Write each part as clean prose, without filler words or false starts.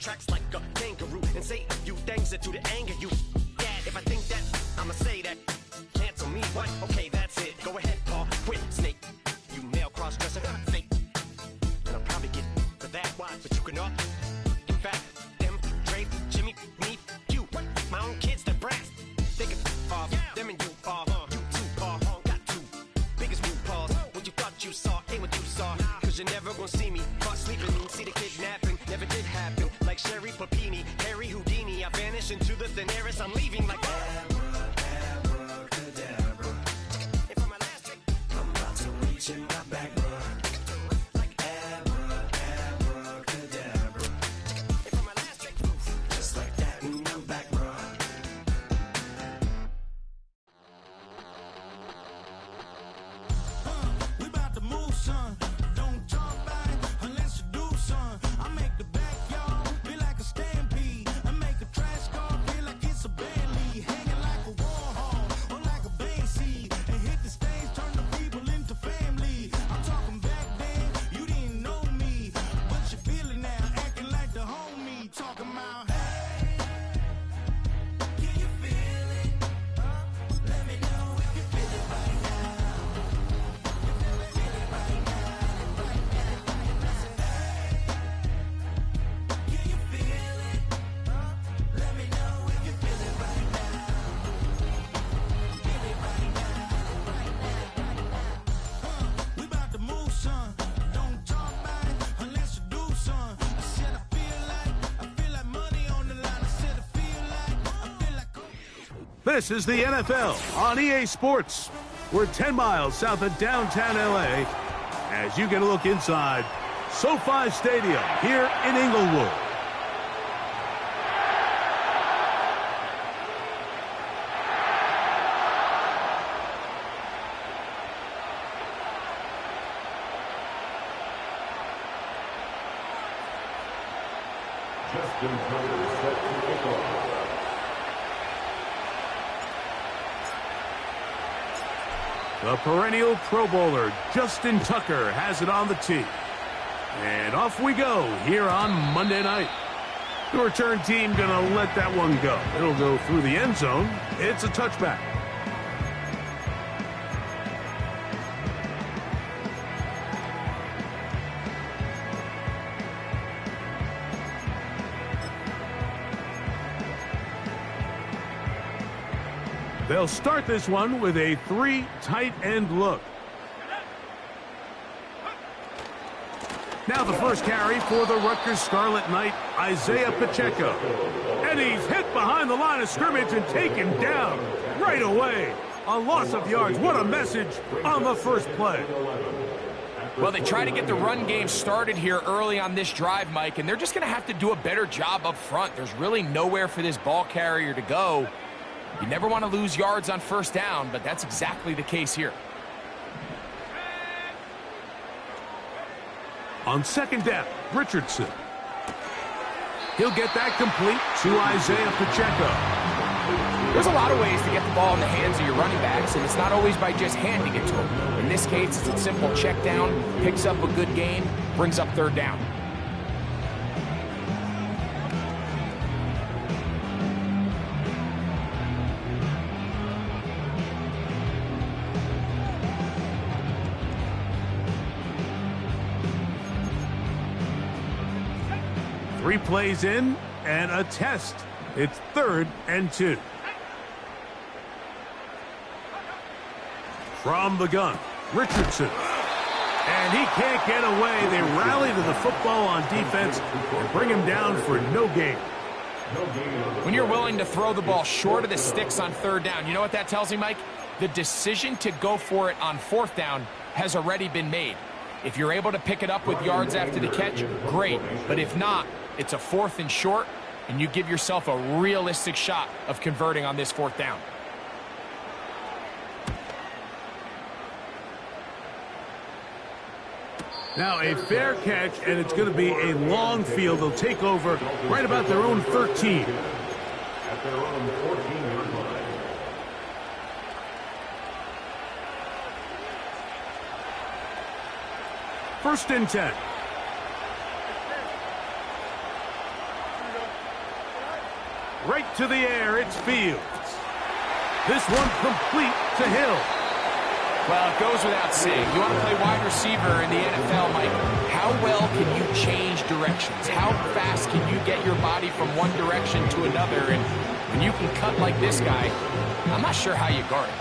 tracks like a kangaroo and say a few things to the anger you. Yeah, if I think that, I'ma say that. Cancel me, what? Okay, that's it. Go ahead, Paul. Quit, snake. You male cross-dresser, fake. And I'll probably get for that, but you can up. In fact, them, Dre, Jimmy, me, you. My own kids, that brass. They can off, them and you off. You too, Paul. Got two biggest blue paws. What you thought you saw ain't what you saw. Cause you're never gonna see me caught sleeping. See the kidnapping, never did happen. Like Sherry Papini, Harry Houdini. I vanish into the thin air as I'm leaving like abracadabra. And for my last trick, I'm about to reach in my back, bruh. Like abracadabra. And for my last trick, just like that, and I'm back, bruh. We about to move, son. Don't talk about it unless you do, son. I make the backyard feel like a stampede. I make a trash car feel like it's a Bentley. Hanging like a Warhol or like a Banksy. And hit the stage, turn the people into family. I'm talking back then, you didn't know me. But you feel it now, acting like the homie. Talking about, hey, can you feel it? Let me know if you feel it right now. Can you feel it? Let me know if you feel it right now. Feel it right now. We about to move, son. Don't talk about it unless you do, son. I said I feel like money on the line. I said I feel like. This is the NFL on EA Sports. We're 10 miles south of downtown LA as you get a look inside SoFi Stadium here in Inglewood. Justin Tucker set to kick off. The perennial Pro Bowler, Justin Tucker, has it on the tee. And off we go here on Monday night. The return team going to let that one go. It'll go through the end zone. It's a touchback. They'll start this one with a 3 tight end look. Now the first carry for the Rutgers Scarlet Knight, Isaiah Pacheco. And he's hit behind the line of scrimmage and taken down right away. A loss of yards. What a message on the first play. Well, they try to get the run game started here early on this drive, Mike, and they're just going to have to do a better job up front. There's really nowhere for this ball carrier to go. You never want to lose yards on first down, but that's exactly the case here. On second down, Richardson. He'll get that complete to Isaiah Pacheco. There's a lot of ways to get the ball in the hands of your running backs, and it's not always by just handing it to them. In this case, it's a simple check down, picks up a good gain, brings up third down. Three plays in and a test. It's 3rd and 2. From the gun, Richardson. And he can't get away. They rally to the football on defense and bring him down for no gain. When you're willing to throw the ball short of the sticks on third down, you know what that tells me, Mike? The decision to go for it on fourth down has already been made. If you're able to pick it up with yards after the catch, great. But if not, it's a 4th and short, and you give yourself a realistic shot of converting on this fourth down. Now a fair catch, and it's going to be a long field. They'll take over right about their own 13. At their own 14-yard line. First and 10. Right to the air, it's Fields. This one complete to Hill. Well, it goes without saying. You want to play wide receiver in the NFL, Mike. How well can you change directions? How fast can you get your body from one direction to another? And when you can cut like this guy, I'm not sure how you guard it.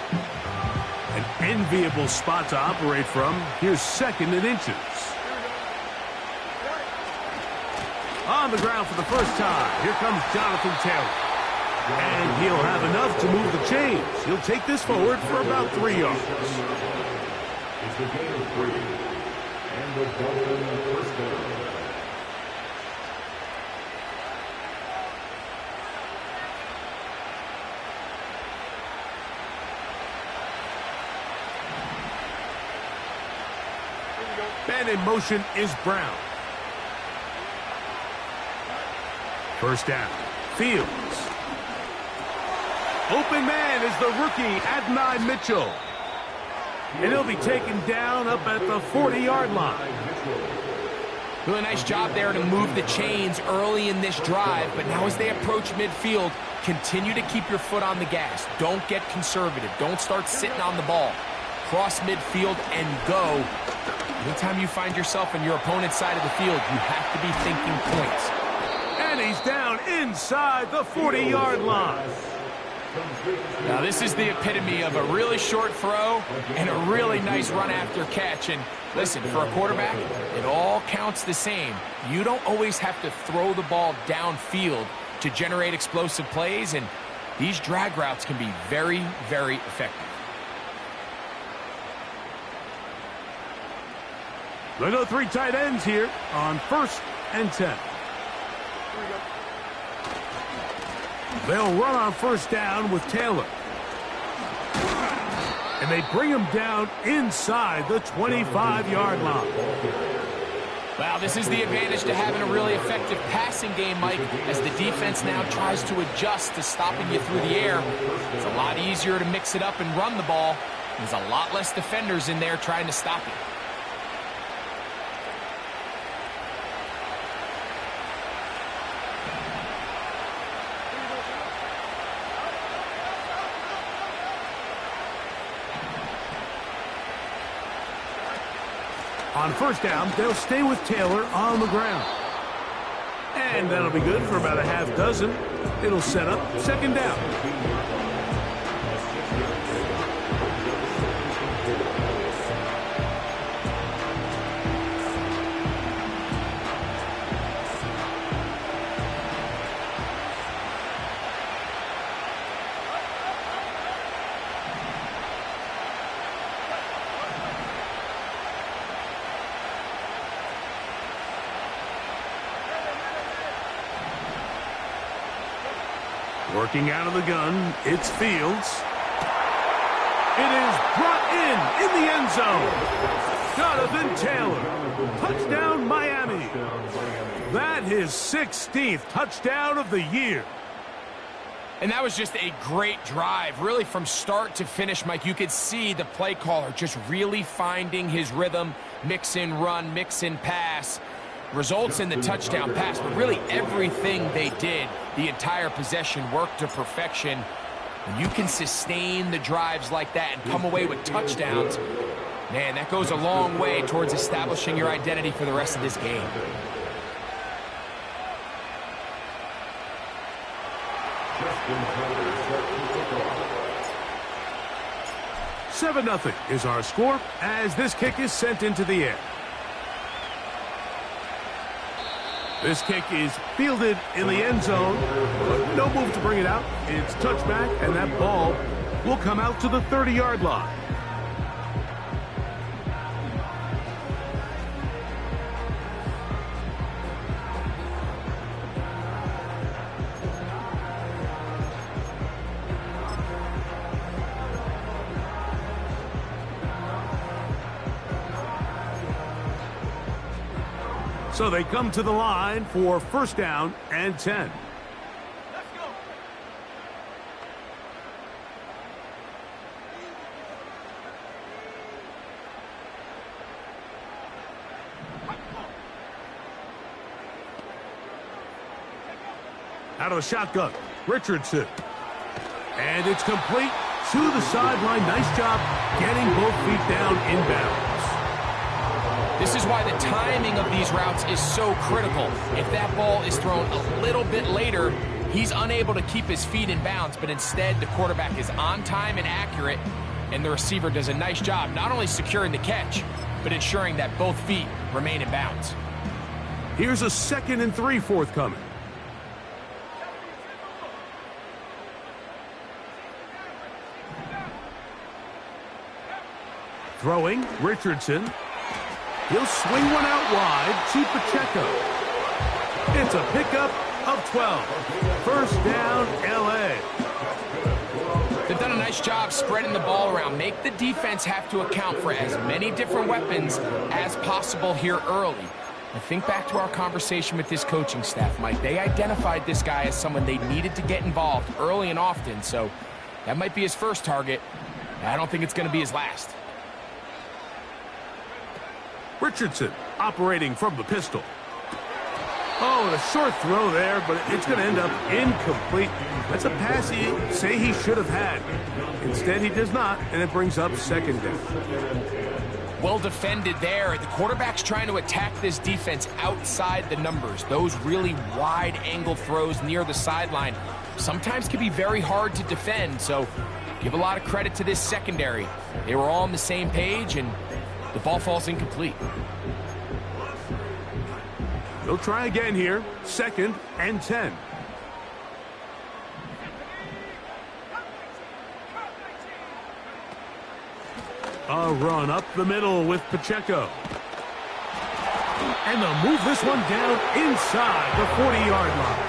An enviable spot to operate from. Here's second and inches. On the ground for the first time. Here comes Jonathan Taylor. And he'll have enough to move the chains. He'll take this forward for about 3 yards. It's a gain of 3. And the double first down. And in motion is Brown. First down. Fields. Open man is the rookie, Adonai Mitchell. And he'll be taken down up at the 40-yard line. Really nice job there to move the chains early in this drive, but now as they approach midfield, continue to keep your foot on the gas. Don't get conservative. Don't start sitting on the ball. Cross midfield and go. Anytime you find yourself on your opponent's side of the field, you have to be thinking points. And he's down inside the 40-yard line. Now this is the epitome of a really short throw and a really nice run after catch. And listen, for a quarterback, it all counts the same. You don't always have to throw the ball downfield to generate explosive plays, and these drag routes can be very, very effective. They'll go 3 tight ends here on 1st and 10. They'll run on first down with Taylor. And they bring him down inside the 25-yard line. Well, this is the advantage to having a really effective passing game, Mike, as the defense now tries to adjust to stopping you through the air. It's a lot easier to mix it up and run the ball. There's a lot less defenders in there trying to stop you. On first down, they'll stay with Taylor on the ground. And that'll be good for about a half dozen. It'll set up second down. Working out of the gun, it's Fields. It is brought in the end zone. Jonathan Taylor. Touchdown, Miami. That his 16th touchdown of the year. And that was just a great drive, really from start to finish, Mike. You could see the play caller just really finding his rhythm, mix in run, mix in pass. Results in the touchdown pass, but really everything they did, the entire possession worked to perfection. When you can sustain the drives like that and come away with touchdowns, man, that goes a long way towards establishing your identity for the rest of this game. Justin Tucker set to kick off. 7-0 is our score as this kick is sent into the air. This kick is fielded in the end zone, but no move to bring it out. It's touchback, and that ball will come out to the 30-yard line. So they come to the line for first down and 10. Let's go. Out of the shotgun. Richardson. And it's complete to the sideline. Nice job getting both feet down inbounds. This is why the timing of these routes is so critical. If that ball is thrown a little bit later, he's unable to keep his feet in bounds, but instead the quarterback is on time and accurate, and the receiver does a nice job not only securing the catch, but ensuring that both feet remain in bounds. Here's a 2nd and 3 forthcoming. Throwing, Richardson. He'll swing one out wide to Pacheco. It's a pickup of 12. First down, L.A. They've done a nice job spreading the ball around. Make the defense have to account for as many different weapons as possible here early. I think back to our conversation with this coaching staff, Mike. They identified this guy as someone they needed to get involved early and often, so that might be his first target. I don't think it's going to be his last. Richardson operating from the pistol. Oh, and a short throw there, but it's going to end up incomplete. That's a pass he'd say he should have had. Instead, he does not, and it brings up 2nd down. Well defended there. The quarterback's trying to attack this defense outside the numbers. Those really wide-angle throws near the sideline sometimes can be very hard to defend, so give a lot of credit to this secondary. They were all on the same page, and the ball falls incomplete. They'll try again here. 2nd and 10. A run up the middle with Pacheco. And they'll move this one down inside the 40-yard line.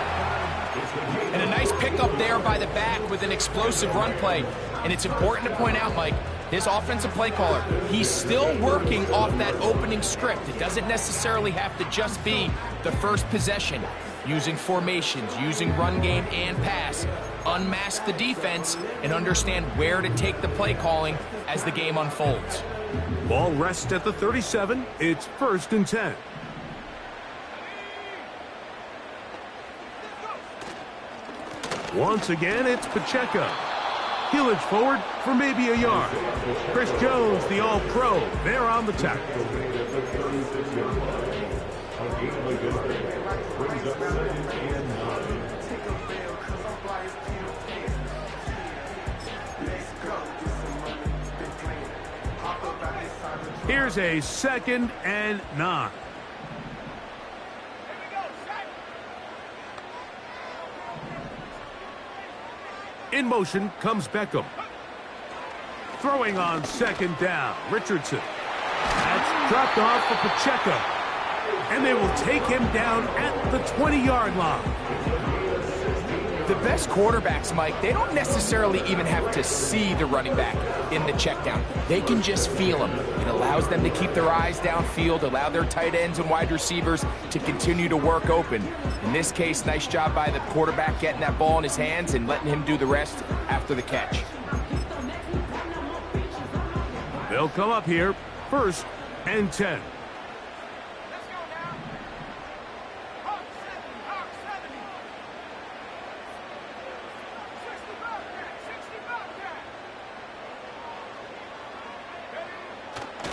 And a nice pickup there by the back with an explosive run play. And it's important to point out, Mike, his offensive play caller, he's still working off that opening script. It doesn't necessarily have to just be the first possession. Using formations, using run game and pass. Unmask the defense and understand where to take the play calling as the game unfolds. Ball rests at the 37. It's 1st and 10. Once again, it's Pacheco. He'll edge forward for maybe a yard. Chris Jones, the All-Pro, there on the tackle. Here's a 2nd and 9. In motion comes Beckham. Throwing on 2nd down, Richardson. That's dropped off for Pacheco. And they will take him down at the 20-yard line. The best quarterbacks, Mike, they don't necessarily even have to see the running back in the check down. They can just feel him. It allows them to keep their eyes downfield, allow their tight ends and wide receivers to continue to work open. In this case, nice job by the quarterback getting that ball in his hands and letting him do the rest after the catch. They'll come up here, 1st and 10.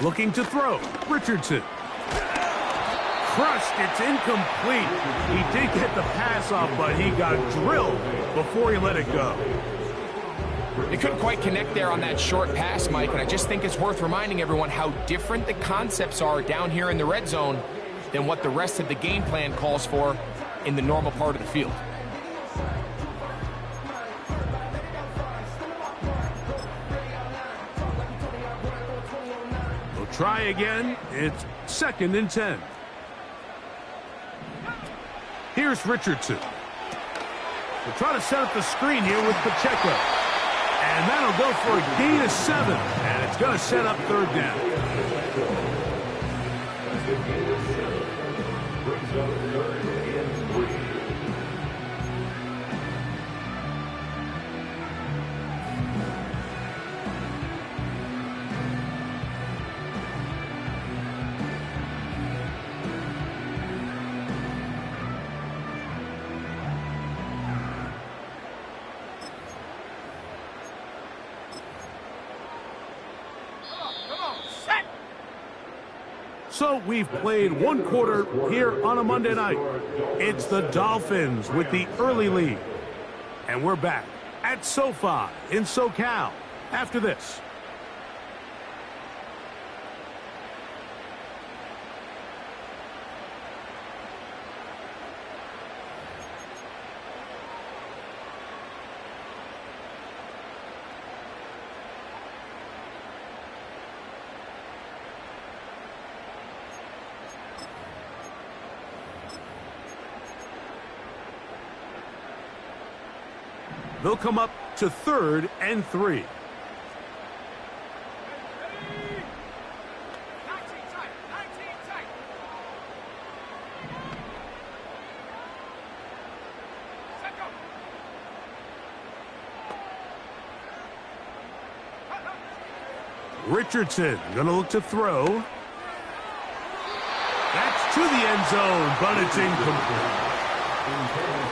Looking to throw, Richardson. Crushed, it's incomplete. He did get the pass off, but he got drilled before he let it go. They couldn't quite connect there on that short pass, Mike, and I just think it's worth reminding everyone how different the concepts are down here in the red zone than what the rest of the game plan calls for in the normal part of the field. Try again. It's 2nd and 10. Here's Richardson. They'll try to set up the screen here with Pacheco. And that'll go for a gain of 7. And it's going to set up 3rd down. So we've played one quarter here on a Monday night. It's the Dolphins with the early lead. And we're back at SoFi in SoCal after this. They'll come up to 3rd and 3. Richardson gonna look to throw. That's to the end zone, but it's incomplete.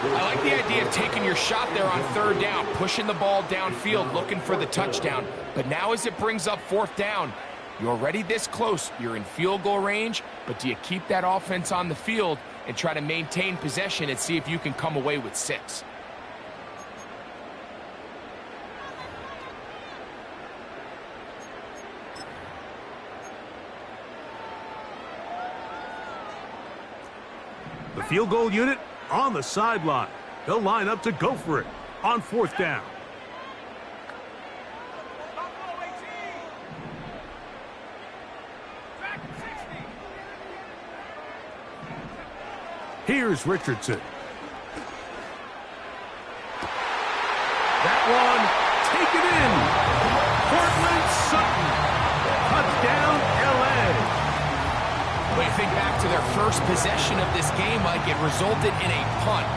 I like the idea of taking your shot there on 3rd down, pushing the ball downfield, looking for the touchdown. But now as it brings up 4th down, you're already this close. You're in field goal range, but do you keep that offense on the field and try to maintain possession and see if you can come away with 6? The field goal unit on the sideline. They'll line up to go for it on 4th down. Here's Richardson. That one, take it in. Cortland Sutton. Touchdown, L.A. When you think back to their first possession of this game, Mike, it resulted in a punt.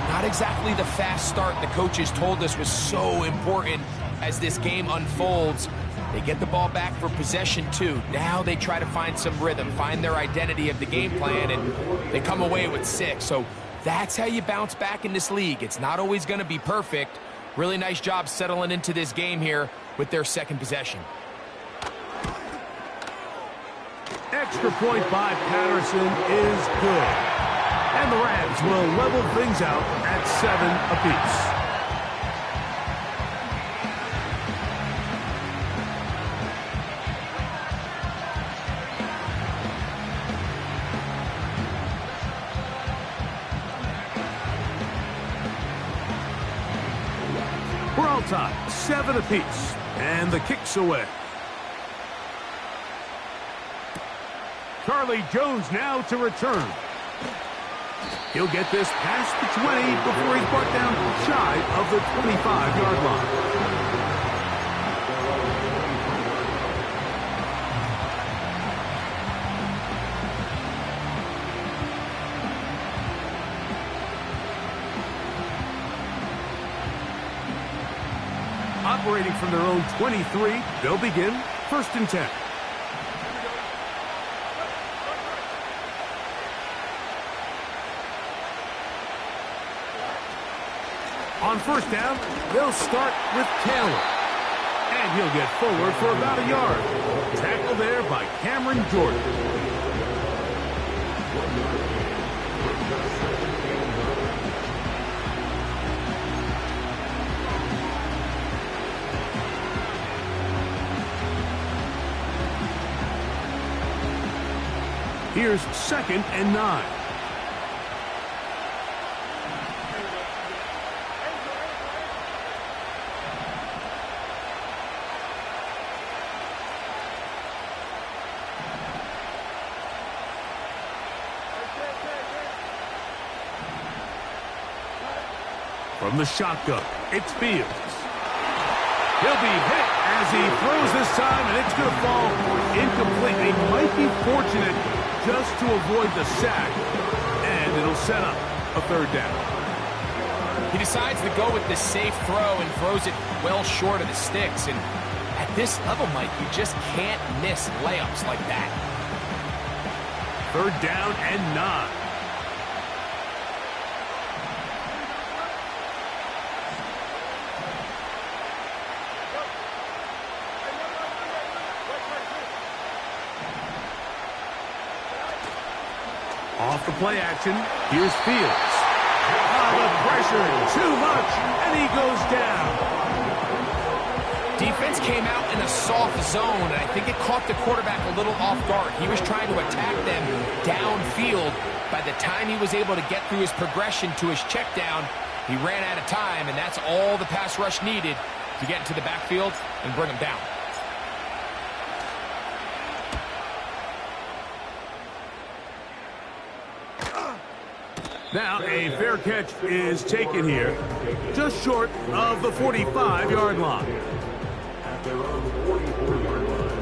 Not exactly the fast start the coaches told us was so important as this game unfolds. They get the ball back for possession 2. Now they try to find some rhythm, find their identity of the game plan, and they come away with 6. So that's how you bounce back in this league. It's not always going to be perfect. Really nice job settling into this game here with their 2nd possession. Extra point by Patterson is good. And the Rams will level things out at 7 apiece. We're all tied, 7 apiece. And the kick's away. Charlie Jones now to return. He'll get this past the 20 before he's brought down shy of the 25-yard line. Operating from their own 23, they'll begin 1st and 10. On 1st down, they'll start with Taylor. And he'll get forward for about a yard. Tackle there by Cameron Jordan. Here's 2nd and 9. From the shotgun, it's Fields. He'll be hit as he throws this time, and it's going to fall incomplete. He might be fortunate just to avoid the sack, and it'll set up a 3rd down. He decides to go with the safe throw and throws it well short of the sticks. And at this level, Mike, you just can't miss layups like that. 3rd down and 9. Off the play action, here's Fields. The pressure, too much, and he goes down. Defense came out in a soft zone, and I think it caught the quarterback a little off guard. He was trying to attack them downfield. By the time he was able to get through his progression to his check down, he ran out of time, and that's all the pass rush needed to get into the backfield and bring him down. Now a fair catch is taken here, just short of the 45-yard line. At their own 44-yard line.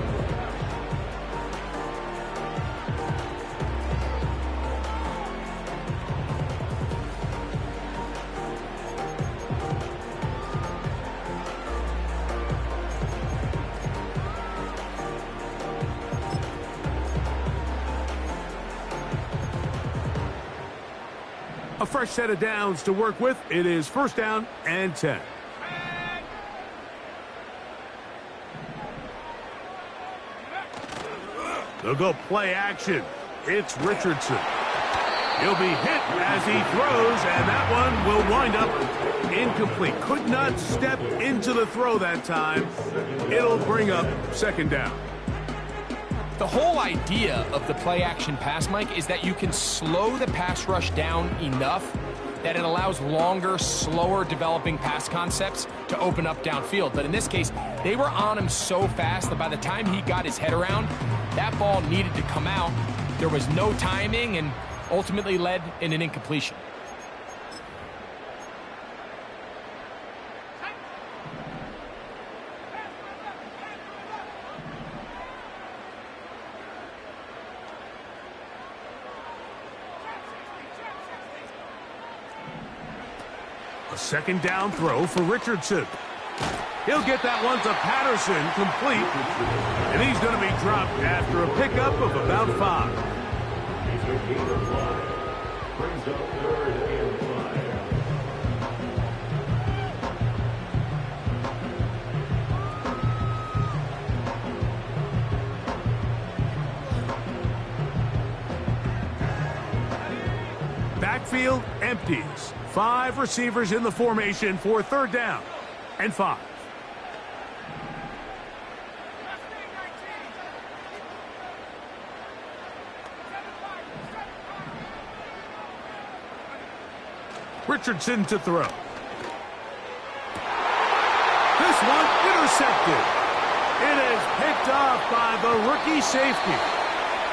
A fresh set of downs to work with. It is first down and 10. They'll go play action. It's Richardson. He'll be hit as he throws, and that one will wind up incomplete. Could not step into the throw that time. It'll bring up second down. The whole idea of the play-action pass, Mike, is that you can slow the pass rush down enough that it allows longer, slower developing pass concepts to open up downfield. But in this case, they were on him so fast that by the time he got his head around, that ball needed to come out. There was no timing and ultimately led in an incompletion. Second down throw for Richardson. He'll get that one to Patterson, complete. And he's going to be dropped after a pickup of about 5. He's a gain of 5. Brings up third and 5. Backfield empties. 5 receivers in the formation for third down and 5. Richardson to throw. This one intercepted. It is picked off by the rookie safety.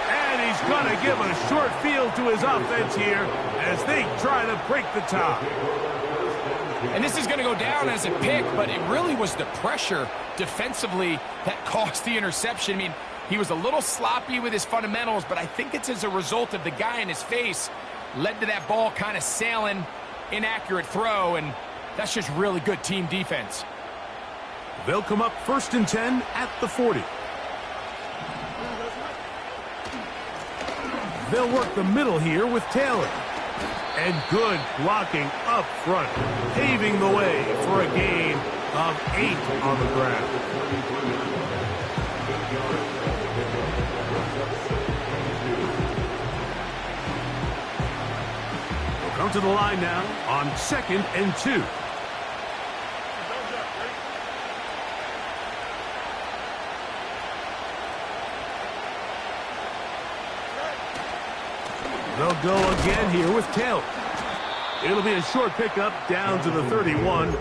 And he's going to give a short field to his offense here as they try to break the tie. And this is going to go down as a pick, but it really was the pressure defensively that caused the interception. I mean, he was a little sloppy with his fundamentals, but I think it's as a result of the guy in his face led to that ball kind of sailing, inaccurate throw, and that's just really good team defense. They'll come up first and 10 at the 40. They'll work the middle here with Taylor. And good blocking up front, paving the way for a gain of 8 on the ground. We'll come to the line now on second and 2. They'll go again here with Taylor. It'll be a short pickup down to the 31.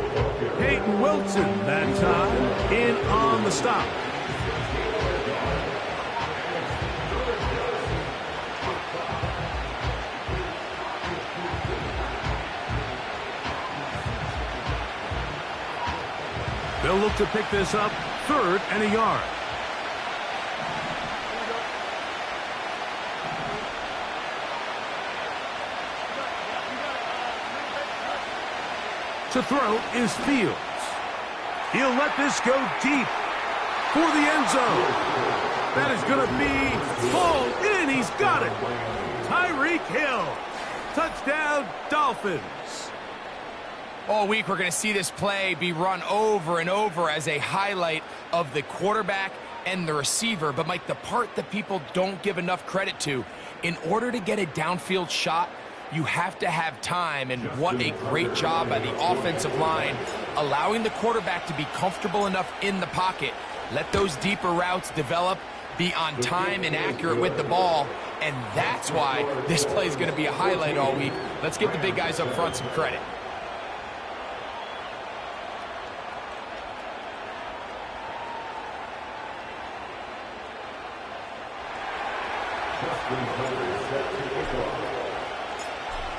Peyton Wilson that time in on the stop. They'll look to pick this up, third and a yard. To throw is Fields. He'll let this go deep for the end zone. That is going to be pulled in. He's got it. Tyreek Hill. Touchdown, Dolphins. All week, we're going to see this play be run over and over as a highlight of the quarterback and the receiver. But, Mike, the part that people don't give enough credit to, in order to get a downfield shot, you have to have time, and what a great job by the offensive line, allowing the quarterback to be comfortable enough in the pocket, let those deeper routes develop, be on time and accurate with the ball, and that's why this play is going to be a highlight all week. Let's give the big guys up front some credit.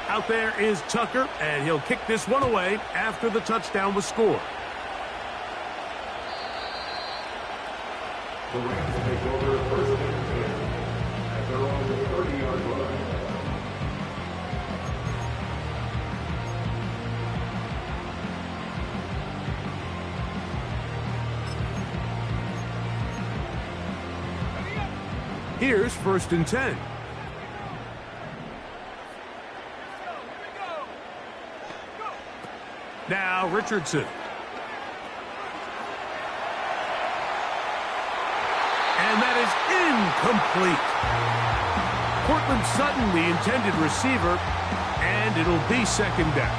Out there is Tucker, and he'll kick this one away after the touchdown was scored. The Rams take over first and 10 at their own 30-yard line. Here's first and 10. Now Richardson. And that is incomplete. Cortland Sutton, the intended receiver, and it'll be second down.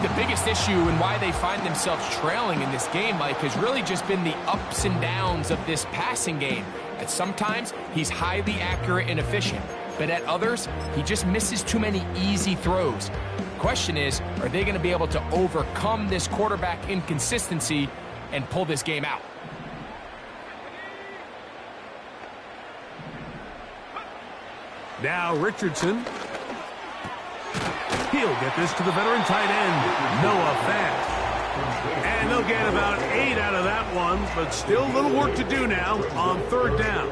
The biggest issue and why they find themselves trailing in this game, Mike, has really just been the ups and downs of this passing game. At sometimes, he's highly accurate and efficient, but at others, he just misses too many easy throws. The question is, are they going to be able to overcome this quarterback inconsistency and pull this game out? Now Richardson. He'll get this to the veteran tight end, Noah Fant. And they'll get about 8 out of that one, but still a little work to do now on third down.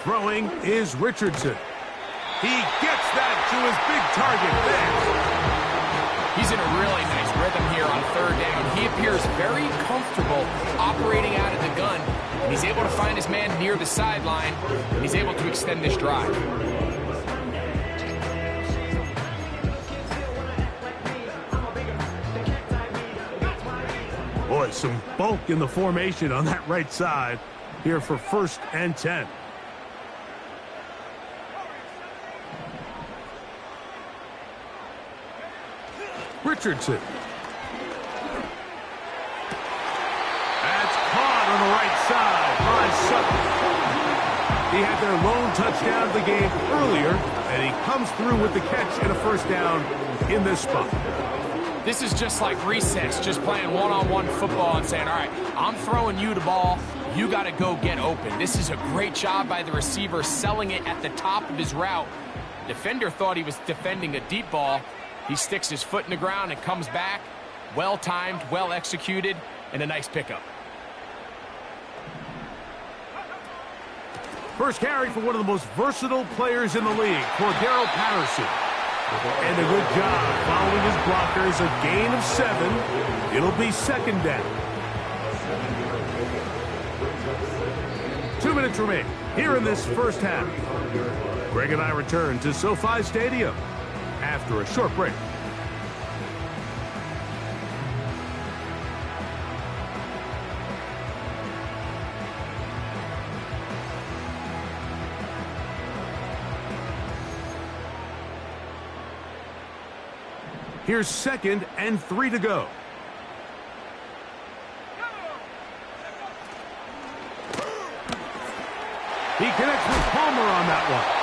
Throwing is Richardson. He gets that to his big target there. He's in a really nice rhythm here on third down. He appears very comfortable operating out of the gun, and he's able to find his man near the sideline, and he's able to extend this drive. Boy, some bulk in the formation on that right side here for first and 10. Richardson. That's caught on the right side by Sutton. He had their lone touchdown of the game earlier, and he comes through with the catch and a first down in this spot. This is just like recess, just playing one-on-one football and saying, all right, I'm throwing you the ball. You got to go get open. This is a great job by the receiver selling it at the top of his route. Defender thought he was defending a deep ball. He sticks his foot in the ground and comes back. Well-timed, well-executed, and a nice pickup. First carry for one of the most versatile players in the league, Cordero Patterson. And a good job following his blockers, a gain of 7. It'll be second down. 2 minutes remain here in this first half. Greg and I return to SoFi Stadium after a short break. Here's second and 3 to go. He connects with Palmer on that one.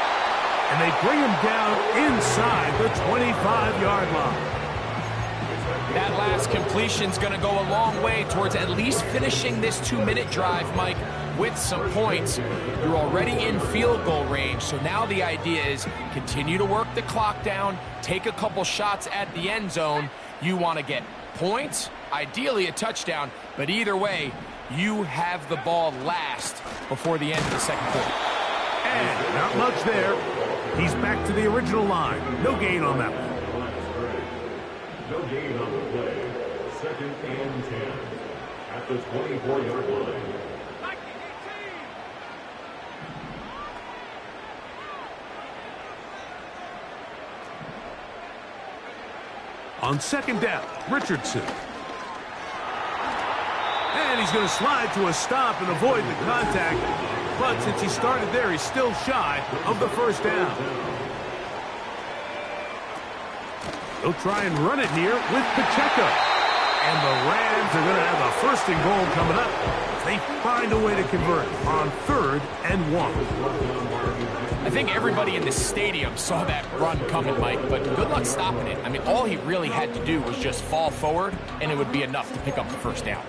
And they bring him down inside the 25-yard line. That last completion's going to go a long way towards at least finishing this 2-minute drive, Mike, with some points. You're already in field goal range, so now the idea is continue to work the clock down, take a couple shots at the end zone. You want to get points, ideally a touchdown, but either way, you have the ball last before the end of the second quarter. And not much there. He's back to the original line. No gain on that one. No gain on the play. second and 10 at the 24-yard line. On second down, Richardson. And he's going to slide to a stop and avoid the contact. But since he started there, he's still shy of the first down. They'll try and run it here with Pacheco. And the Rams are going to have a first and goal coming up. They find a way to convert on 3rd and 1. I think everybody in the stadium saw that run coming, Mike, but good luck stopping it. I mean, all he really had to do was just fall forward, and it would be enough to pick up the first down.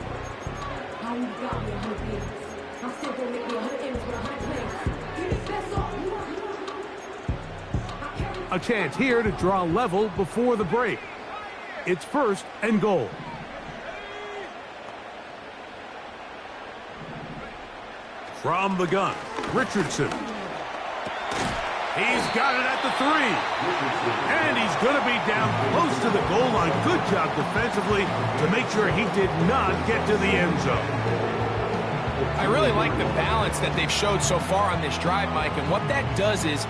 A chance here to draw level before the break. It's 1st and goal. From the gun, Richardson. He's got it at the 3. And he's going to be down close to the goal line. Good job defensively to make sure he did not get to the end zone. I really like the balance that they've showed so far on this drive, Mike, and what that does is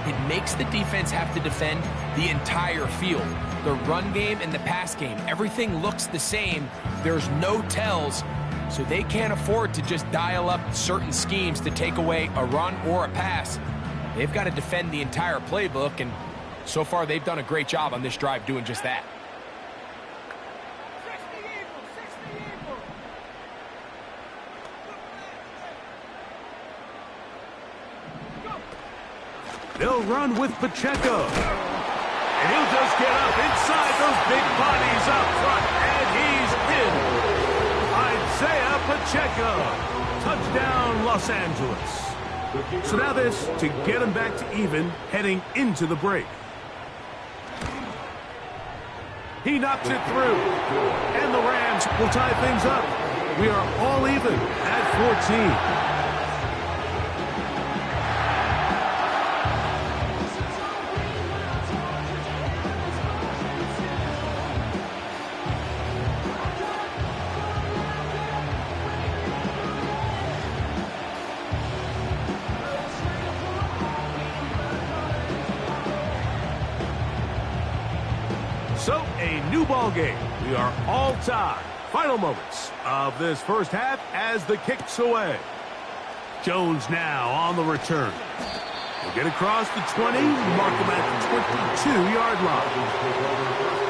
it makes the defense have to defend the entire field. The run game and the pass game, everything looks the same. There's no tells, so they can't afford to just dial up certain schemes to take away a run or a pass. They've got to defend the entire playbook, and so far they've done a great job on this drive doing just that. They'll run with Pacheco. And he'll just get up inside those big bodies up front, and he's in. Isaiah Pacheco. Touchdown, Los Angeles. So now this to get him back to even heading into the break. He knocks it through. And the Rams will tie things up. We are all even at 14. So, a new ball game. We are all tied. Final moments of this first half as the kick's away. Jones now on the return. He'll get across the 20, mark him at the 22-yard line.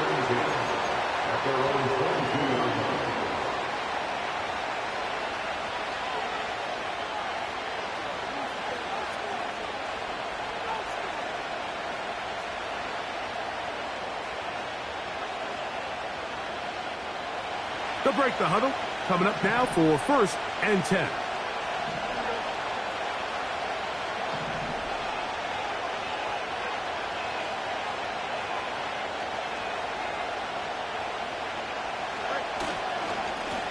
They'll break the huddle. Coming up now for 1st and 10.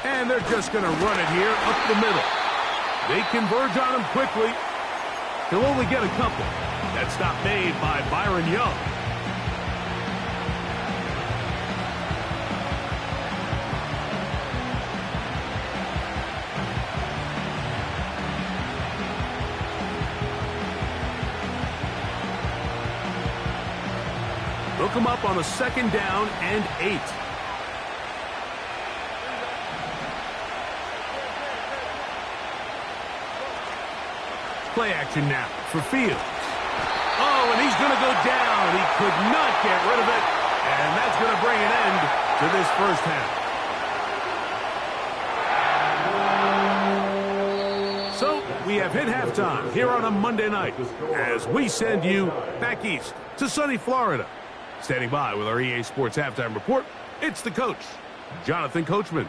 And they're just going to run it here up the middle. They converge on him quickly. He'll only get a couple. That stop made by Byron Young. They'll come up on a 2nd down and 8. Play action now for Fields. Oh, and he's going to go down. He could not get rid of it. And that's going to bring an end to this first half. So we have hit halftime here on a Monday night as we send you back east to sunny Florida. Standing by with our EA Sports Halftime Report, it's the coach, Jonathan Coachman.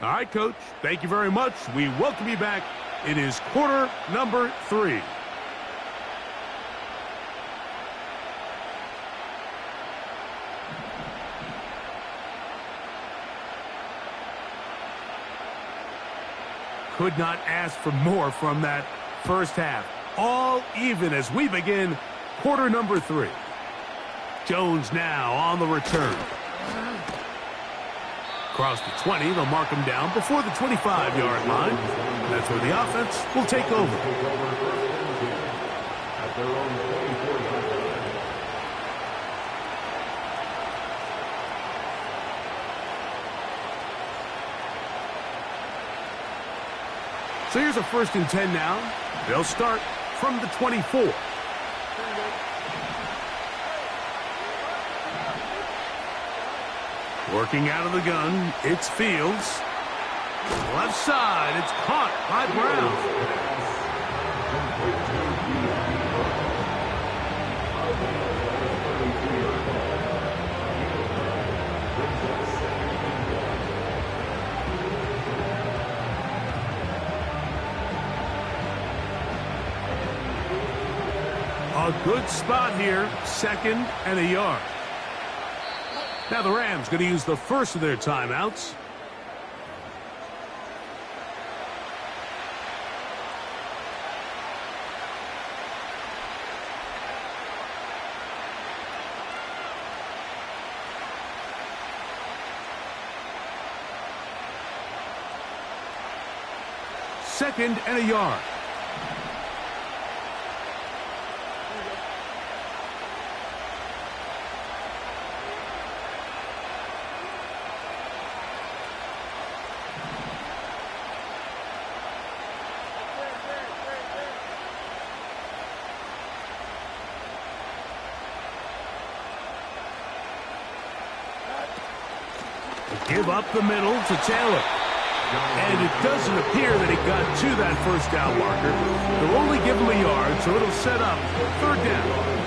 All right, Coach. Thank you very much. We welcome you back. It is quarter number 3. Could not ask for more from that first half. All even as we begin quarter number 3. Jones now on the return. Across the 20, they'll mark him down before the 25-yard line. That's where the offense will take over. At their own 24-yard line. So here's a 1st and 10 now. They'll start from the 24. Working out of the gun, it's Fields. Left side, it's caught by Brown. A good spot here, 2nd and a yard. Now the Rams going to use the first of their timeouts. Second and a yard. Give up the middle to Taylor. And it doesn't appear that he got to that first down marker. They'll only give him a yard, so it'll set up 3rd down.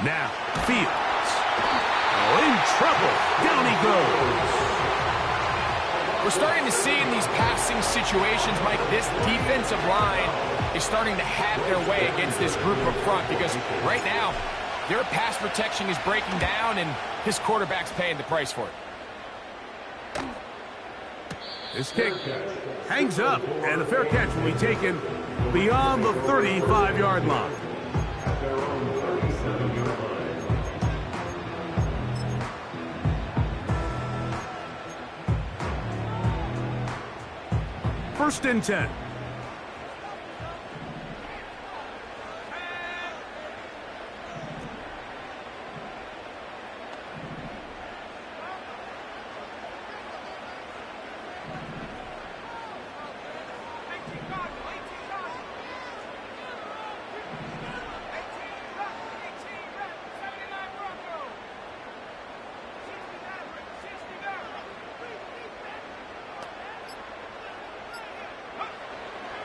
Now, Fields. Oh, in trouble. Down he goes. We're starting to see in these passing situations, Mike, this defensive line is starting to have their way against this group up front because right now, their pass protection is breaking down and his quarterback's paying the price for it. This kick hangs up, and a fair catch will be taken beyond the 35-yard line. At their own 37-yard line. 1st and 10.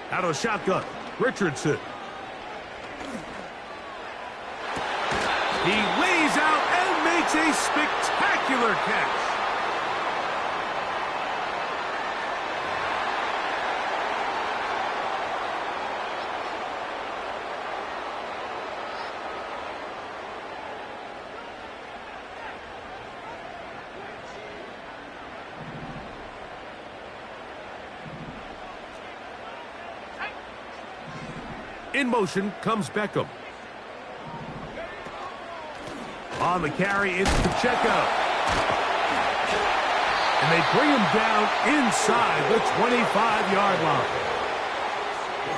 Out of shotgun, Richardson. He lays out and makes a spectacular catch. In motion comes Beckham. On the carry, it's Pacheco. And they bring him down inside the 25-yard line.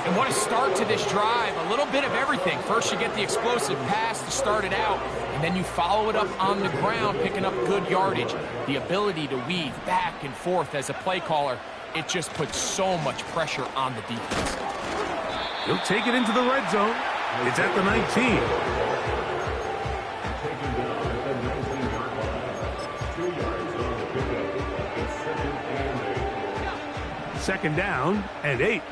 And what a start to this drive. A little bit of everything. First, you get the explosive pass to start it out, and then you follow it up on the ground, picking up good yardage. The ability to weave back and forth as a play caller, it just puts so much pressure on the defense. He'll take it into the red zone. It's at the 19. Second down and 8.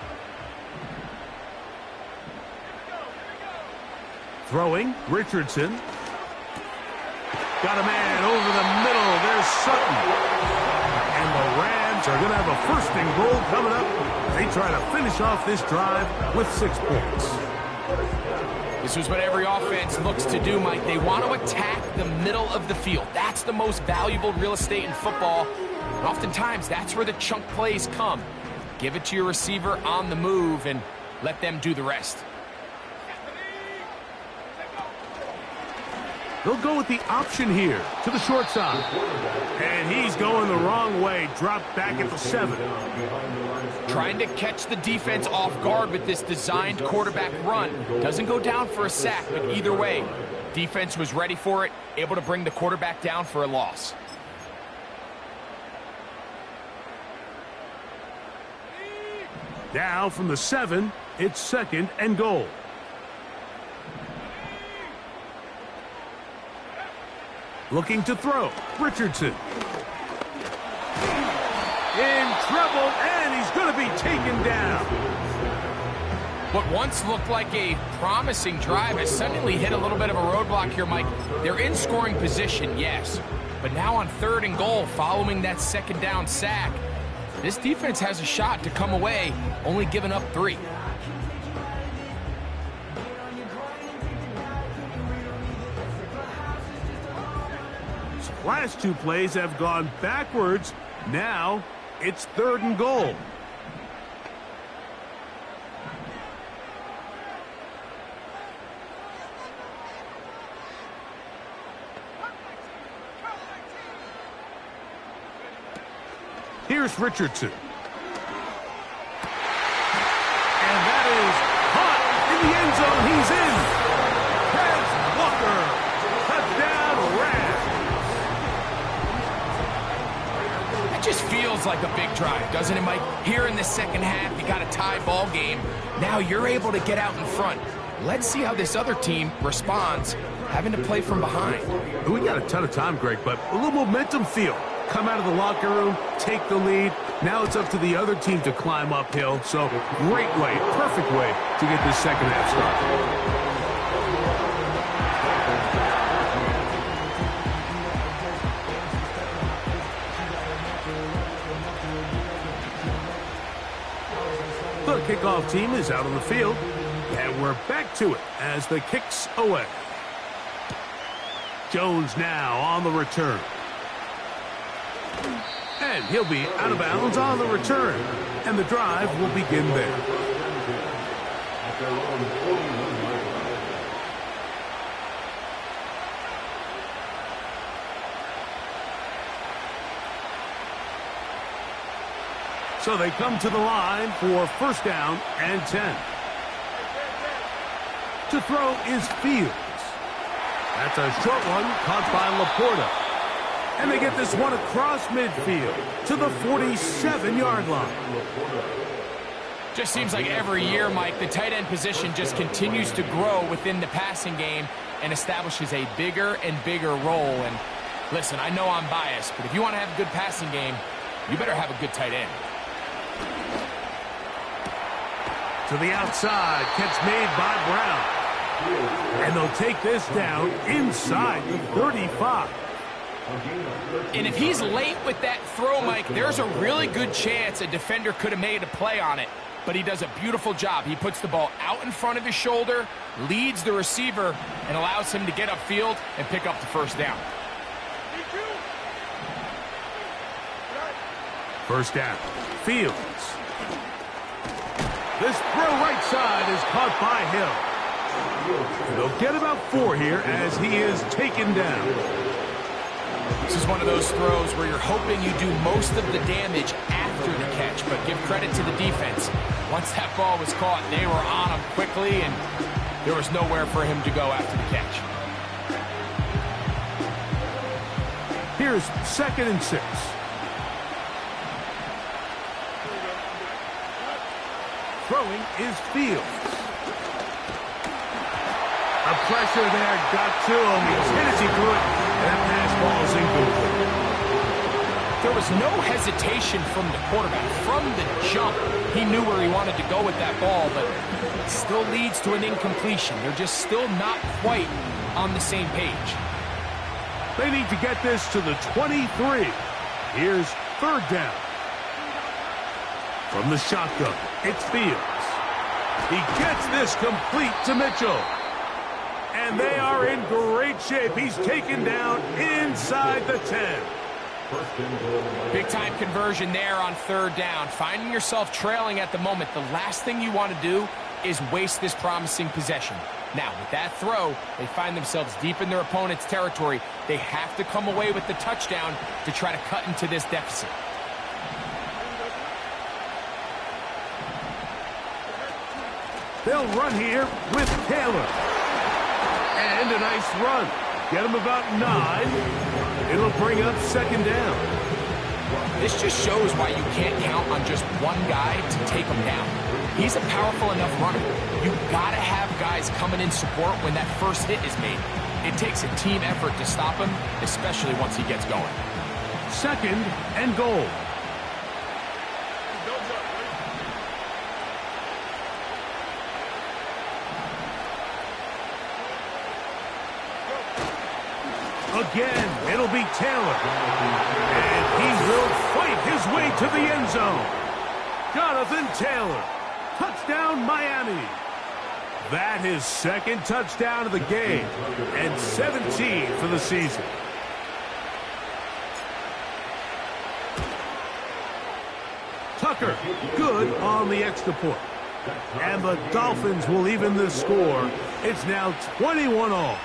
Throwing, Richardson. Got a man over the middle. There's Sutton. And the Rams are going to have a first and goal coming up. They try to finish off this drive with 6 points. This is what every offense looks to do, Mike. They want to attack the middle of the field. That's the most valuable real estate in football. And oftentimes, that's where the chunk plays come. Give it to your receiver on the move and let them do the rest. They'll go with the option here to the short side. And he's going the wrong way. Dropped back at the 7. Trying to catch the defense off guard with this designed quarterback run. Doesn't go down for a sack, but either way, defense was ready for it, able to bring the quarterback down for a loss. Now from the 7, it's second and goal. Looking to throw, Richardson. In trouble, and he's going to be taken down. What once looked like a promising drive has suddenly hit a little bit of a roadblock here, Mike. They're in scoring position, yes. But now on third and goal, following that second down sack, this defense has a shot to come away, only giving up 3. Last 2 plays have gone backwards. Now it's third and goal. Here's Richardson. And that is caught in the end zone. He's in. Here's Walker. Touchdown, Rams. That just feels like a big drive, doesn't it, Mike? Here in the second half, you got a tie ball game. Now you're able to get out in front. Let's see how this other team responds, having to play from behind. We got a ton of time, Greg, but a little momentum feel. Come out of the locker room, take the lead. Now it's up to the other team to climb uphill. So great way, perfect way to get this second half started. The kickoff team is out on the field, and we're back to it as the kick's away. Jones now on the return. And he'll be out of bounds on the return. And the drive will begin there. So they come to the line for first down and 10. To throw is Fields. That's a short one caught by Laporta. And they get this one across midfield to the 47-yard line. Just seems like every year, Mike, the tight end position just continues to grow within the passing game and establishes a bigger and bigger role. And listen, I know I'm biased, but if you want to have a good passing game, you better have a good tight end. To the outside, catch made by Brown. And they'll take this down inside the 35. And if he's late with that throw, Mike, there's a really good chance a defender could have made a play on it. But he does a beautiful job. He puts the ball out in front of his shoulder, leads the receiver, and allows him to get upfield and pick up the first down. First down, Fields. This throw right side is caught by Hill. They'll get about 4 here as he is taken down. This is one of those throws where you're hoping you do most of the damage after the catch, but give credit to the defense. Once that ball was caught, they were on him quickly, and there was nowhere for him to go after the catch. Here's second and 6. Throwing is Fields. The pressure there got to him. He's hit as he threw it, and that pass ball is incomplete. To there was no hesitation from the quarterback. From the jump, he knew where he wanted to go with that ball, but it still leads to an incompletion. They're just still not quite on the same page. They need to get this to the 23. Here's third down. From the shotgun, it's Fields. He gets this complete to Mitchell. And they are in great shape. He's taken down inside the 10. Big-time conversion there on third down. Finding yourself trailing at the moment, the last thing you want to do is waste this promising possession. Now, with that throw, they find themselves deep in their opponent's territory. They have to come away with the touchdown to try to cut into this deficit. They'll run here with Taylor. And a nice run. Get him about 9. It'll bring up second down. This just shows why you can't count on just one guy to take him down. He's a powerful enough runner. You've got to have guys coming in support when that first hit is made. It takes a team effort to stop him, especially once he gets going. Second and goal. Again, it'll be Taylor. And he will fight his way to the end zone. Jonathan Taylor. Touchdown, Miami. That is second touchdown of the game. And 17 for the season. Tucker, good on the extra point. And the Dolphins will even the score. It's now 21-all.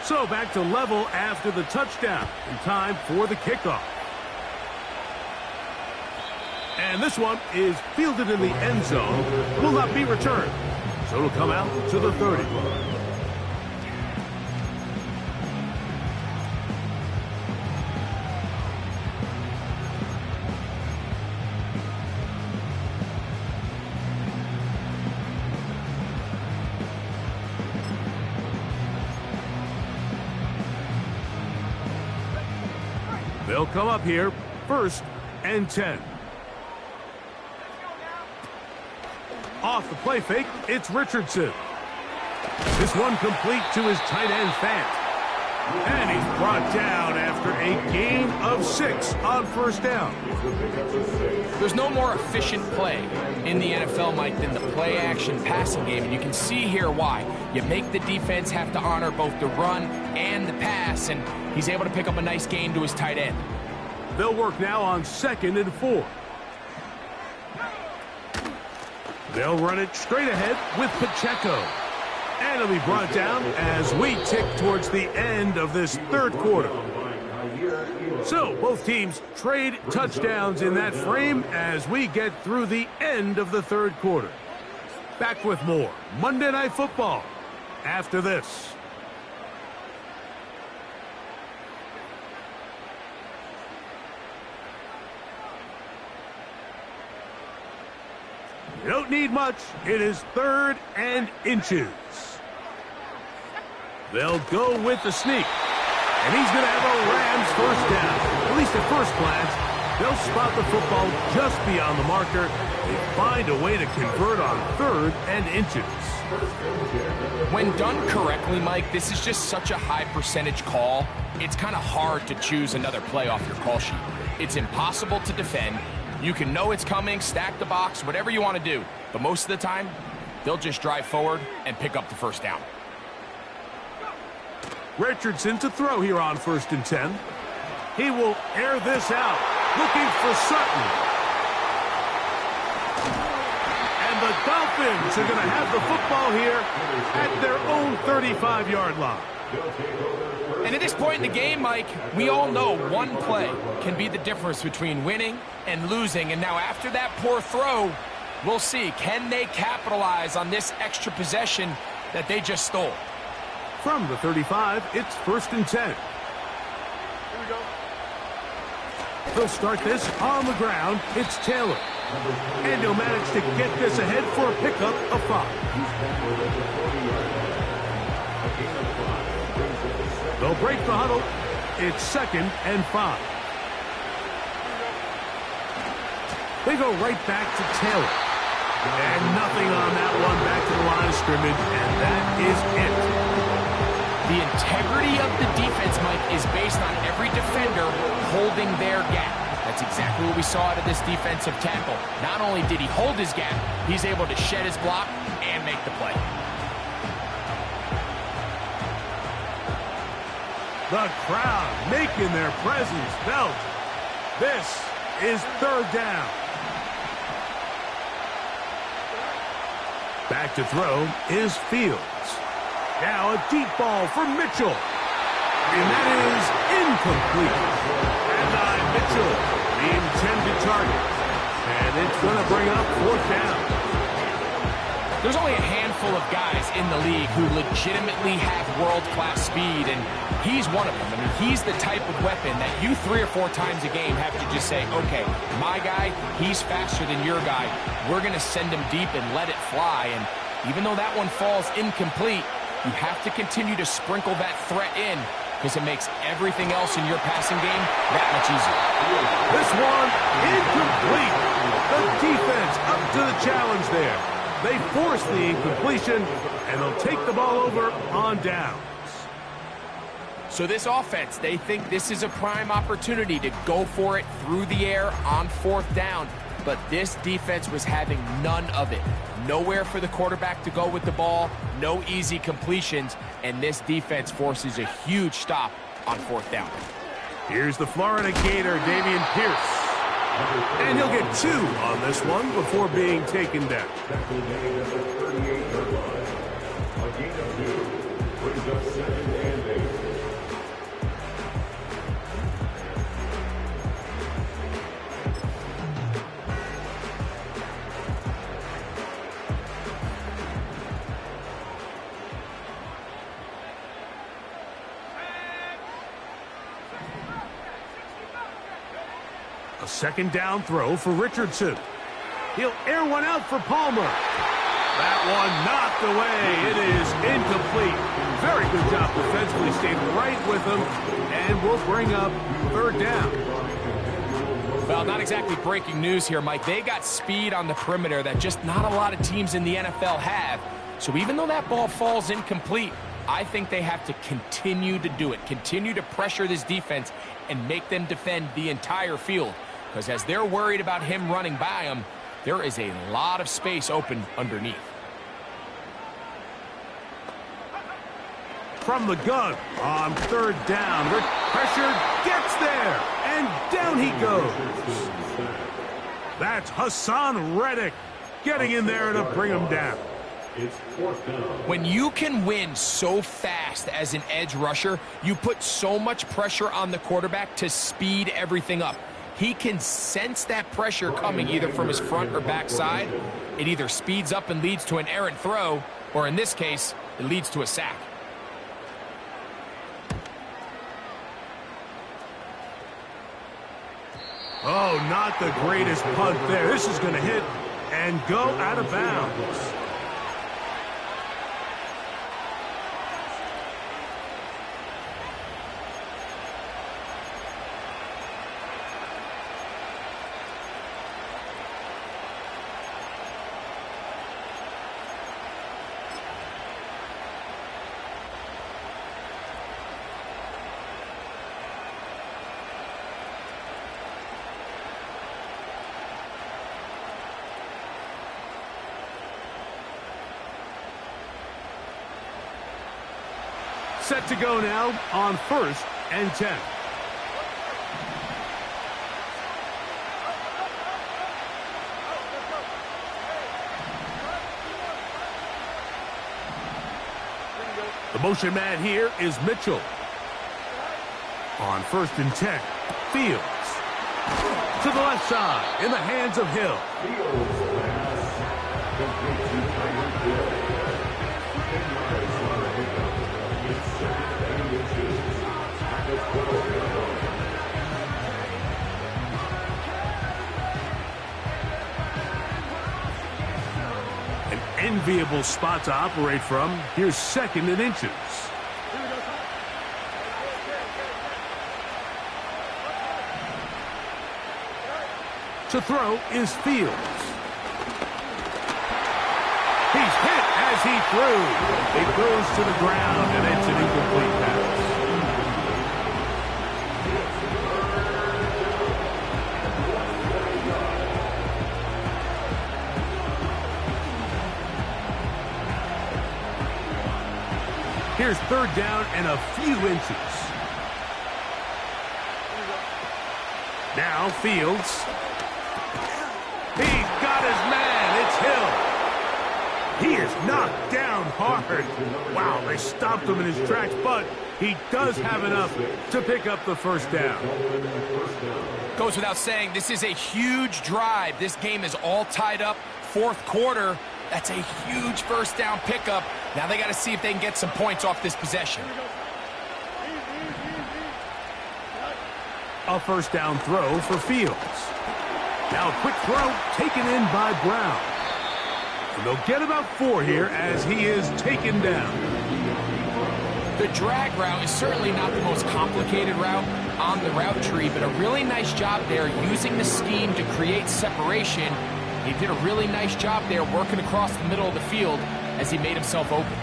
So back to level after the touchdown. In time for the kickoff. And this one is fielded in the end zone. Will not be returned. So it'll come out to the 30. They'll come up here, first and 10. Off the play fake, it's Richardson. This one complete to his tight end, Fant. And he's brought down after a gain of 6 on first down. There's no more efficient play in the NFL, Mike, than the play-action passing game, and you can see here why. You make the defense have to honor both the run and the pass, and he's able to pick up a nice gain to his tight end. They'll work now on 2nd and 4. They'll run it straight ahead with Pacheco. And it'll be brought down as we tick towards the end of this third quarter. So both teams trade touchdowns in that frame as we get through the end of the third quarter. Back with more Monday Night Football after this. You don't need much. It is 3rd and inches. They'll go with the sneak. And he's going to have a Rams first down. At least at first glance, they'll spot the football just beyond the marker. They find a way to convert on 3rd and inches. When done correctly, Mike, this is just such a high percentage call. It's kind of hard to choose another play off your call sheet. It's impossible to defend. You can know it's coming, stack the box, whatever you want to do. But most of the time, they'll just drive forward and pick up the first down. Richardson to throw here on 1st and 10. He will air this out, looking for Sutton. And the Dolphins are going to have the football here at their own 35-yard line. And at this point in the game, Mike, we all know one play can be the difference between winning and losing. And now after that poor throw, we'll see, can they capitalize on this extra possession that they just stole? From the 35, it's 1st and 10. Here we go. He'll start this on the ground. It's Taylor. And he'll manage to get this ahead for a pickup of 5. They'll break the huddle. It's 2nd and 5. They go right back to Taylor. And nothing on that one, back to the line of scrimmage, and that is it. The integrity of the defense, Mike, is based on every defender holding their gap. That's exactly what we saw out of this defensive tackle. Not only did he hold his gap, he's able to shed his block and make the play. The crowd making their presence felt. This is 3rd down. Back to throw is Fields. Now a deep ball for Mitchell. And that is incomplete. And Mitchell, the intended target. And it's going to bring up 4th down. There's only a handful of guys in the league who legitimately have world-class speed, and he's one of them. I mean, he's the type of weapon that you 3 or 4 times a game have to just say, okay, my guy, he's faster than your guy. We're going to send him deep and let it fly. And even though that one falls incomplete, you have to continue to sprinkle that threat in because it makes everything else in your passing game that much easier. This one, incomplete. The defense up to the challenge there. They force the incompletion, and they'll take the ball over on downs. So this offense, they think this is a prime opportunity to go for it through the air on 4th down. But this defense was having none of it. Nowhere for the quarterback to go with the ball, no easy completions, and this defense forces a huge stop on 4th down. Here's the Florida Gator, Dameon Pierce. And he'll get 2 on this one before being taken down. Tackle made at the 38-yard line. A gain of 2 brings up 2nd and 8. A 2nd down throw for Richardson. He'll air one out for Palmer. That one knocked away. It is incomplete. Very good job defensively. Stayed right with him and will bring up 3rd down. Well, not exactly breaking news here, Mike. They got speed on the perimeter that just not a lot of teams in the NFL have. So even though that ball falls incomplete, I think they have to continue to do it. Continue to pressure this defense and make them defend the entire field. Because as they're worried about him running by them, there is a lot of space open underneath. From the gun on 3rd down. The pressure gets there, and down he goes. That's Hassan Reddick getting in there to bring him down. It's 4th down. When you can win so fast as an edge rusher, you put so much pressure on the quarterback to speed everything up. He can sense that pressure coming either from his front or back side. It either speeds up and leads to an errant throw, or in this case, it leads to a sack. Oh, not the greatest punt there. This is going to hit and go out of bounds. Set to go now on 1st and 10. The motion man here is Mitchell. On 1st and 10, Fields. To the left side, in the hands of Hill. enviable spot to operate from. Here's 2nd and inches. To throw is Fields. He's hit as he threw. It goes to the ground, and it's an incomplete pass. Here's 3rd down and a few inches. Now Fields. He's got his man. It's Hill. He is knocked down hard. Wow, they stopped him in his tracks, but he does have enough to pick up the 1st down. Goes without saying, this is a huge drive. This game is all tied up. 4th quarter, that's a huge 1st down pickup. Now they got to see if they can get some points off this possession. A 1st down throw for Fields. Now a quick throw taken in by Brown. And they'll get about 4 here as he is taken down. The drag route is certainly not the most complicated route on the route tree, but a really nice job there using the scheme to create separation. He did a really nice job there working across the middle of the field as he made himself open.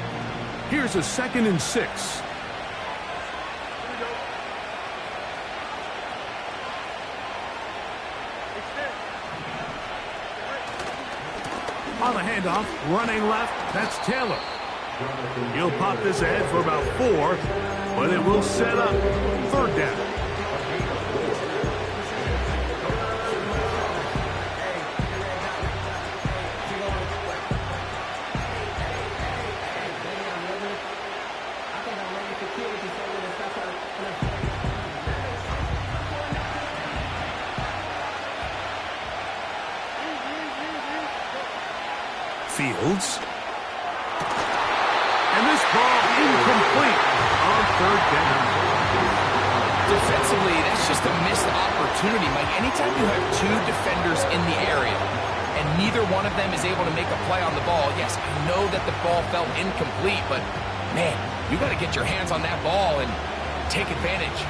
Here's a 2nd and 6. On the handoff, running left, that's Taylor. He'll pop this ahead for about 4, but it will set up 3rd down. Fields. And this ball incomplete on 3rd down. Defensively, that's just a missed opportunity, Mike. Anytime you have 2 defenders in the area and neither one of them is able to make a play on the ball, yes, I know that the ball felt incomplete, but, man, you got to get your hands on that ball and take advantage.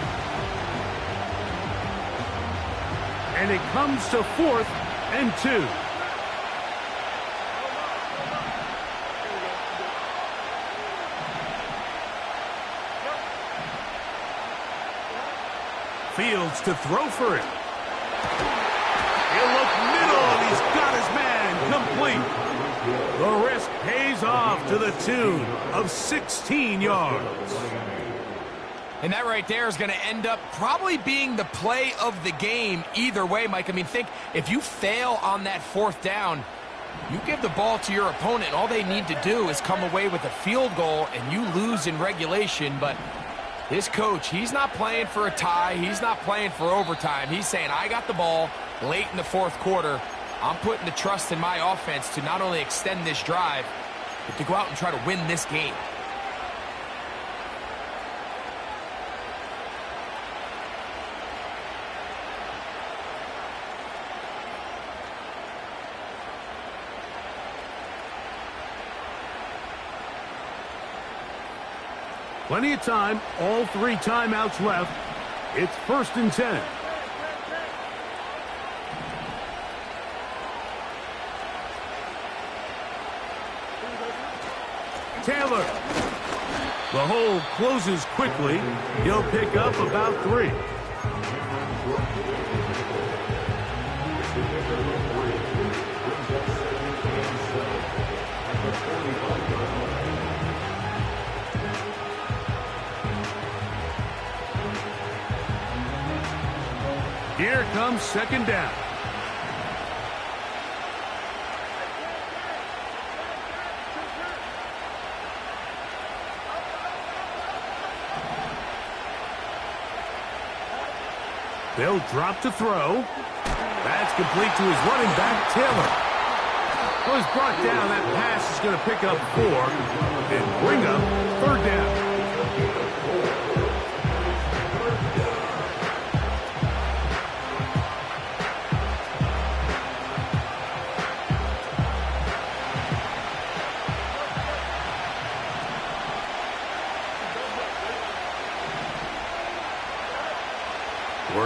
And it comes to 4th and 2. Fields to throw for it. He'll look middle, and he's got his man complete. The risk pays off to the tune of 16 yards. And that right there is going to end up probably being the play of the game either way, Mike. I mean, think, if you fail on that 4th down, you give the ball to your opponent, and all they need to do is come away with a field goal, and you lose in regulation. But his coach, he's not playing for a tie. He's not playing for overtime. He's saying, I got the ball late in the 4th quarter. I'm putting the trust in my offense to not only extend this drive, but to go out and try to win this game. Plenty of time, all 3 timeouts left. It's 1st and 10. Taylor. The hole closes quickly. He'll pick up about 3. Here comes 2nd down. They'll drop to throw. That's complete to his running back, Taylor. Well, he's brought down. That pass is going to pick up 4 and bring up 3rd down.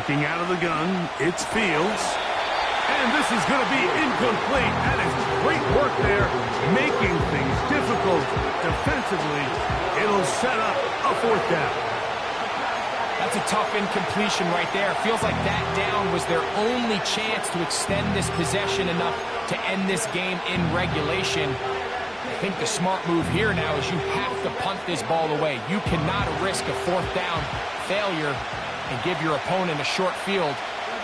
Looking out of the gun, it's Fields. And this is going to be incomplete. That is great work there, making things difficult defensively. It'll set up a fourth down. That's a tough incompletion right there. Feels like that down was their only chance to extend this possession enough to end this game in regulation. I think the smart move here now is you have to punt this ball away. You cannot risk a fourth down failure and give your opponent a short field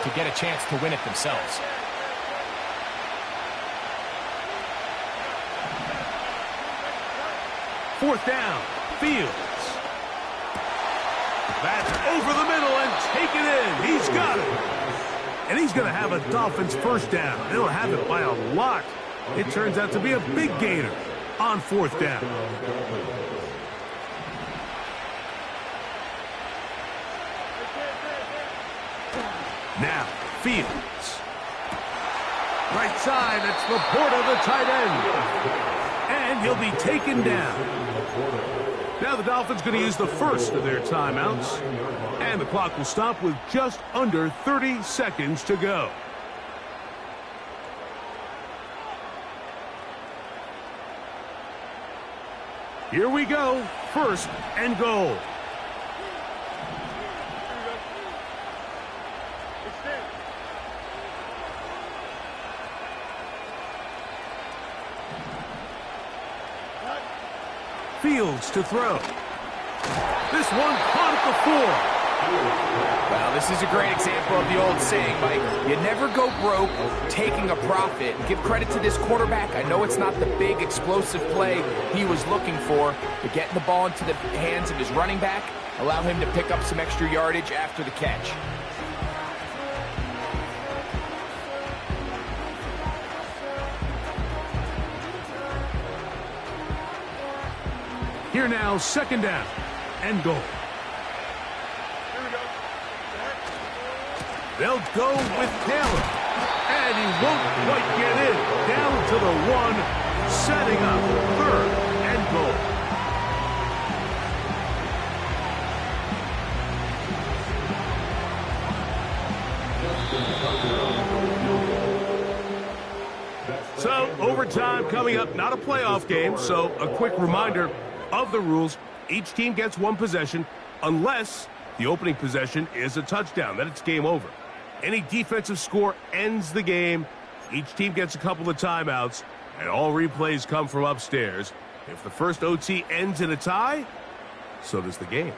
to get a chance to win it themselves. Fourth down, Fields. That's over the middle and taken in. He's got it. And he's going to have a Dolphins first down. They'll have it by a lot. It turns out to be a big gainer on fourth down. Now, Fields. Right side, it's Laporta, the tight end. And he'll be taken down. Now the Dolphins going to use the first of their timeouts. And the clock will stop with just under 30 seconds to go. Here we go. First and goal. Fields to throw. This one caught at the 4. Well, this is a great example of the old saying, Mike. You never go broke taking a profit. Give credit to this quarterback. I know it's not the big explosive play he was looking for, but getting the ball into the hands of his running back allow him to pick up some extra yardage after the catch. Here now, second down and goal. They'll go with Taylor. And he won't quite get in. Down to the 1, setting up third and goal. So, overtime coming up, not a playoff game, so a quick reminder of the rules. Each team gets one possession unless the opening possession is a touchdown. Then it's game over. Any defensive score ends the game. Each team gets a couple of timeouts, and all replays come from upstairs. If the first OT ends in a tie, so does the game.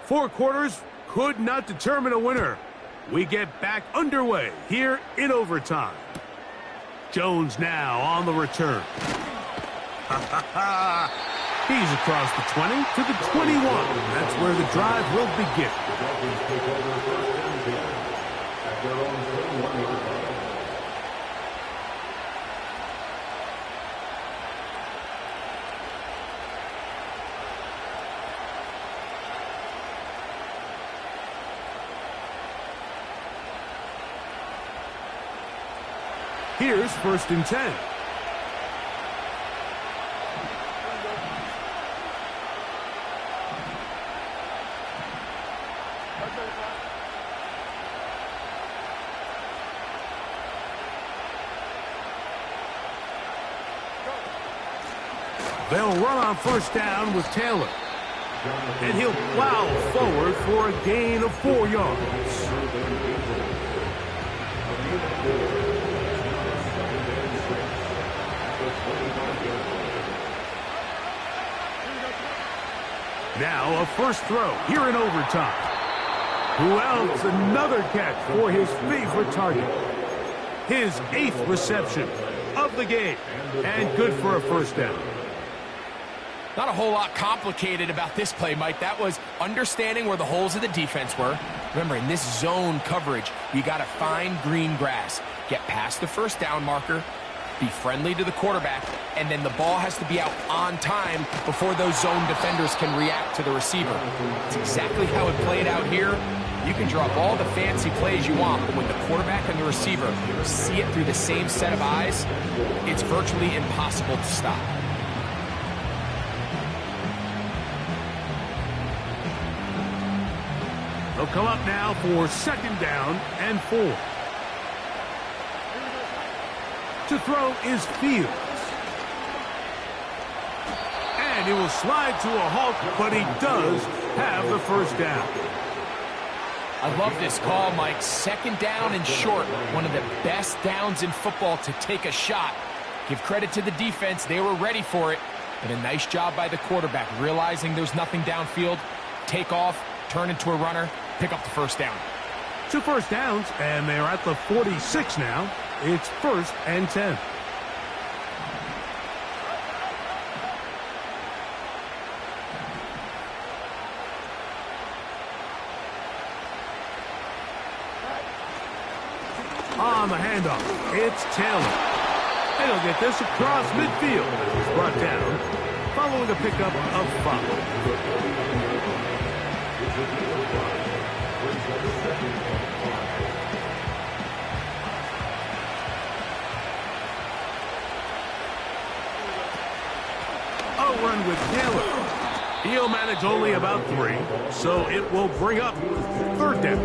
Four quarters could not determine a winner. We get back underway here in overtime. Jones now on the return. He's across the 20 to the 21. That's where the drive will begin. Here's first and 10. They'll run on first down with Taylor. And he'll plow forward for a gain of 4 yards. Now a first throw here in overtime. Who else? Another catch for his favorite target. His 8th reception of the game. And good for a first down. Not a whole lot complicated about this play, Mike. That was understanding where the holes of the defense were. Remember, in this zone coverage, you got to find green grass. Get past the first down marker, be friendly to the quarterback, and then the ball has to be out on time before those zone defenders can react to the receiver. It's exactly how it played out here. You can draw up all the fancy plays you want, but when the quarterback and the receiver see it through the same set of eyes, it's virtually impossible to stop. They'll come up now for 2nd down and 4. To throw is Fields. And he will slide to a halt, but he does have the 1st down. I love this call, Mike. 2nd down and short. One of the best downs in football to take a shot. Give credit to the defense. They were ready for it. And a nice job by the quarterback, realizing there's nothing downfield. Take off, turn into a runner, pick up the 1st down. 2 first downs, and they're at the 46 now. It's 1st and 10. On the handoff, it's Taylor. And he'll get this across midfield. He's brought down following a pickup of 5. A run with Taylor. He'll manage only about 3, so it will bring up 3rd down.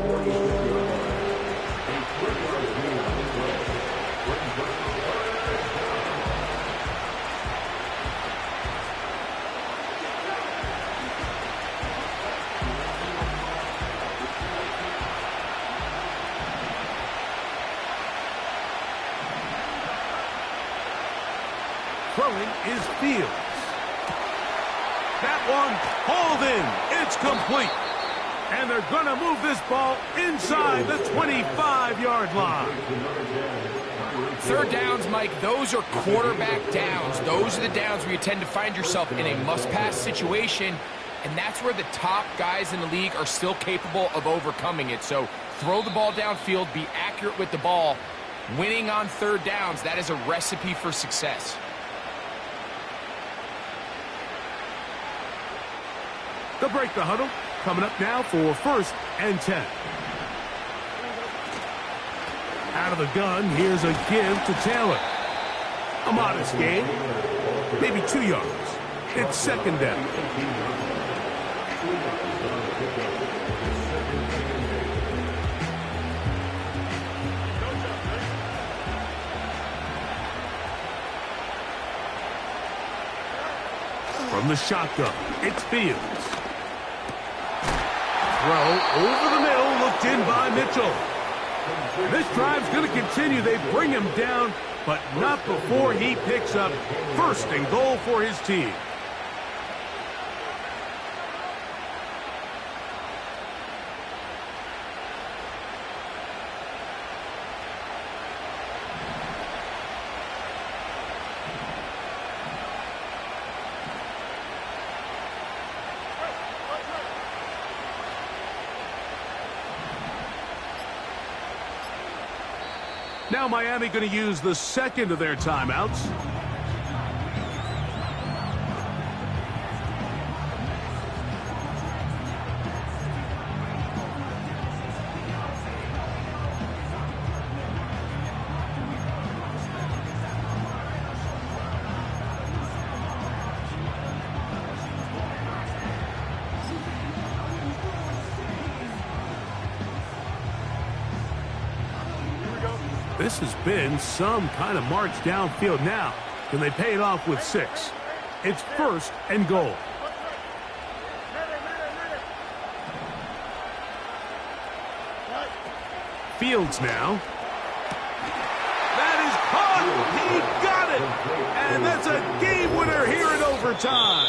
Throwing is Fields. That one hauled in. It's complete. And they're going to move this ball inside the 25-yard line. 3rd downs, Mike, those are quarterback downs. Those are the downs where you tend to find yourself in a must-pass situation, and that's where the top guys in the league are still capable of overcoming it. So throw the ball downfield, be accurate with the ball. Winning on 3rd downs, that is a recipe for success. They'll break the huddle. Coming up now for 1st and 10. Out of the gun, here's a give to Taylor. A modest gain, maybe 2 yards. It's 2nd down. From the shotgun, it's Fields. Throw over the middle, looked in by Mitchell. This drive's going to continue. They bring him down, but not before he picks up 1st and goal for his team. Now Miami going to use the 2nd of their timeouts. This has been some kind of march downfield now. Can they pay it off with 6? It's 1st and goal. Fields now. That is caught. He got it. And that's a game winner here in overtime.